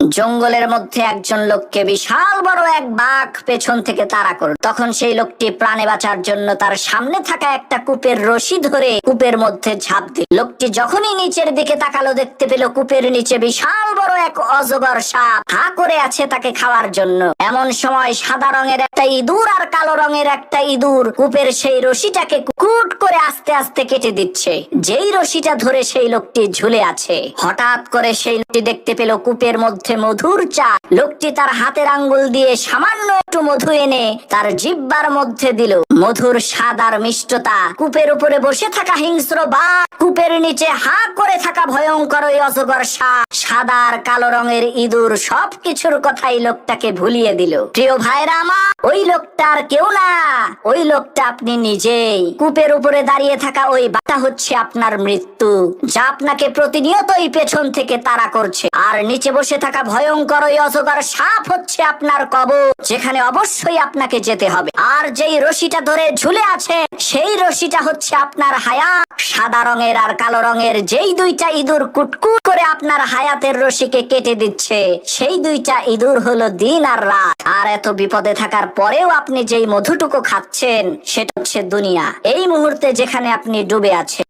জঙ্গলের মধ্যে একজন লোককে বিশাল বড় এক বাঘ পেছন থেকে তাড়া করল। তখন সেই লোকটি প্রাণে বাঁচার জন্য তার সামনে থাকা একটা কূপের রশি ধরে কূপের মধ্যে ঝাঁপ দিল। লোকটি যখনই নিচের দিকে তাকালো, দেখতে পেল কূপের নিচে বিশাল বড় এক অজগর সাপ হা করে আছে তাকে খাওয়ার জন্য। এমন সময় সাদা রঙের একটা ইঁদুর আর কালো রঙের একটা ইঁদুর কূপের সেই রশিটাকে কুট করে আস্তে আস্তে কেটে দিচ্ছে। যেই রশিটা ধরে সেই লোকটি ঝুলে আছে, হঠাৎ করে সেই লোকটি দেখতে পেল কূপের মধ্যে মধুর চা। লোকটি তার হাতের আঙ্গুল দিয়ে সামান্য একটু মধু এনে তার জিহ্বার মধ্যে দিল। মধুর স্বাদ আর মিষ্টতা কূপের উপরে বসে থাকা হিংস্র বাঘ, কূপের নিচে হা করে থাকা ভয়ঙ্কর ওই অজগর সাপ, সাদা আর কালো রঙের ইঁদুর সবকিছুর কথাই লোকটাকে ভুলিয়ে দিল। প্রিয় ভাইরা আমার, ওই লোকটা আর কেউ না, ওই লোকটা আপনি নিজেই। কূপের উপরে দাঁড়িয়ে থাকা ওই বাঘটা হচ্ছে আপনার মৃত্যু, যা আপনাকে প্রতিনিয়তই পেছন থেকে তাড়া করছে। আর নিচে বসে থাকা ভয়ঙ্কর ওই অজগর সাপ হচ্ছে আপনার কবর, যেখানে অবশ্যই আপনাকে যেতে হবে। আর যেই রশিটা ধরে ঝুলে আছে, সেই রশিটা হচ্ছে আপনার হায়াত। সাদা রঙের আর কালো রঙের যেই দুইটা ইঁদুর কুটকুট করে আপনার হায়াতের রশিকে কেটে দিচ্ছে, সেই দুইটা ইঁদুর হলো দিন আর রাত। আর এত বিপদে থাকার পরেও আপনি যেই মধুটুকু খাচ্ছেন, সেটা হচ্ছে দুনিয়া। এই মুহূর্তে যেখানে আপনি ডুবে আছেন,